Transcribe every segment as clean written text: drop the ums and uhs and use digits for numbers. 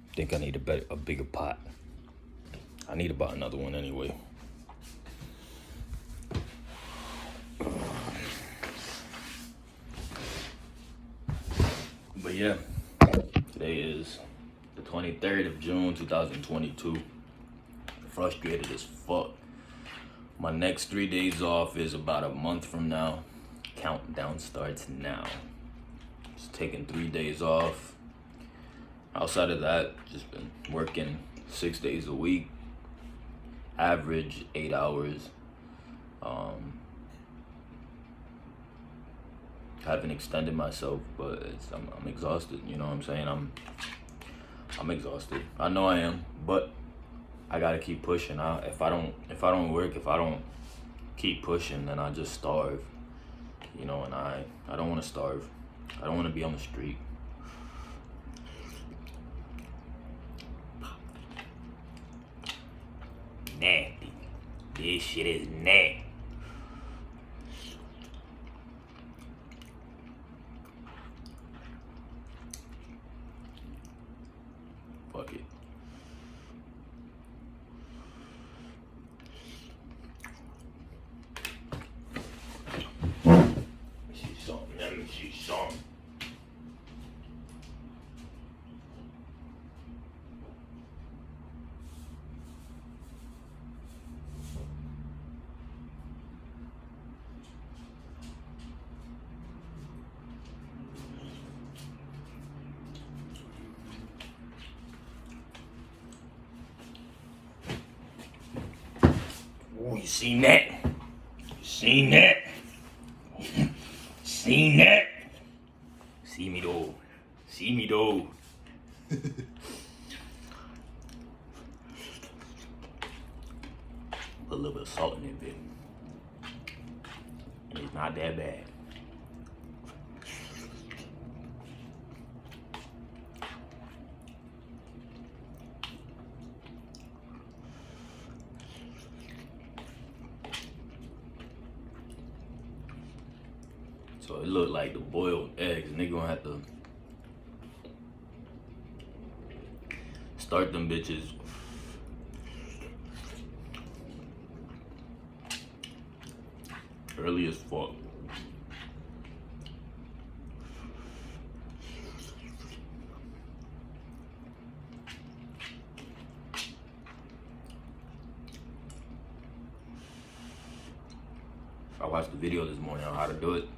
I think I need a bigger pot. I need about another one anyway. But yeah, today is the 23rd of June, 2022. Frustrated as fuck. My next 3 days off is about a month from now. Countdown starts now. Just taking 3 days off. Outside of that, just been working 6 days a week, average 8 hours. Haven't extended myself, but I'm exhausted. You know what I'm saying? I'm exhausted. I know I am, but I gotta keep pushing. If I don't work, if I don't keep pushing, then I just starve. You know, and I don't want to starve. I don't want to be on the street. Nasty. This shit is nasty. Fuck it. Let me see something. Oh, you seen that? You seen that? Seen that? See me though. See me though. Put a little bit of salt in it, bit. And it's not that bad. So it looked like the boiled eggs. Nigga gonna have to start them bitches early as fuck. I watched the video this morning on how to do it.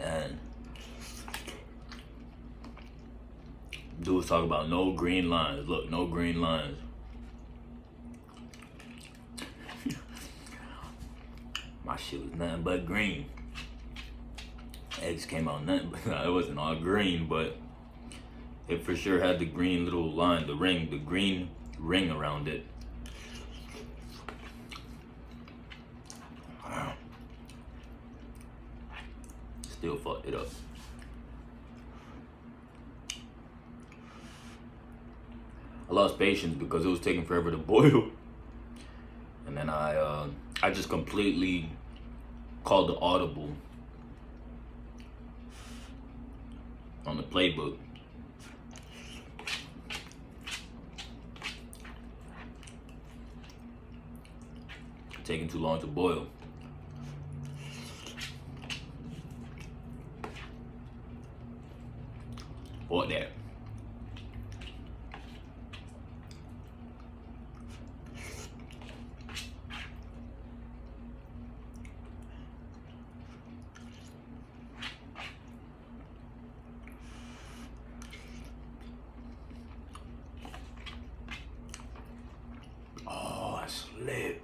And dude was talking about no green lines. Look, no green lines. My shit was nothing but green. Eggs came out nothing, but it wasn't all green, but it for sure had the green little line, the green ring around it. Still fucked it up. I lost patience because it was taking forever to boil. And then I just completely called the audible on the playbook. taking too long to boil. Or that. Oh, it's lit.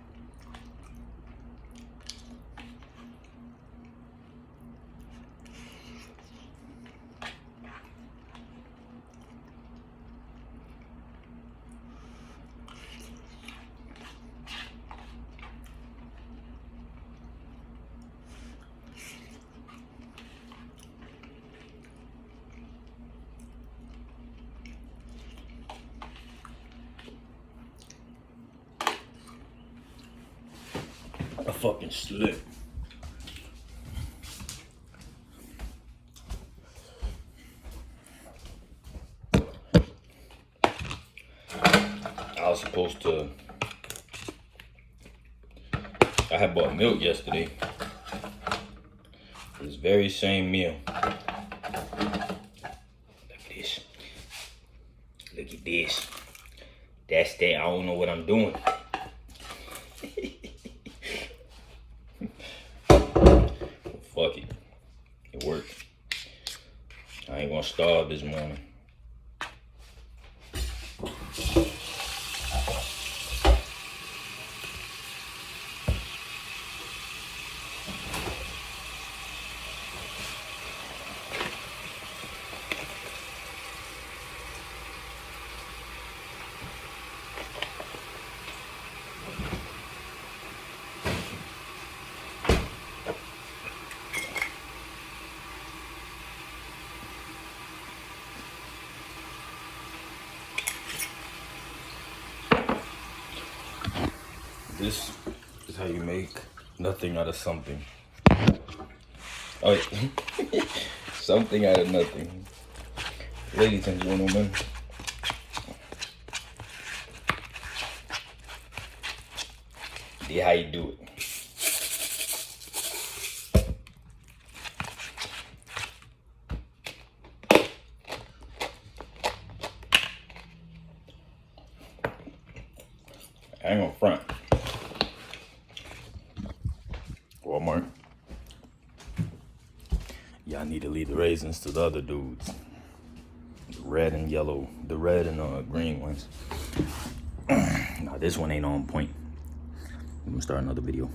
I fucking slip. I was supposed to. I had bought milk yesterday. This very same meal. Look at this. Look at this. That's that. I don't know what I'm doing. Fuck it. It worked. I ain't gonna starve this morning. This is how you make nothing out of something. Oh, something out of nothing. Ladies and gentlemen, see how you do it. I ain't gonna front. Walmart. Y'all need to leave the raisins to the other dudes. The red and yellow, the red and green ones. Nah, this one ain't on point. I'm gonna start another video.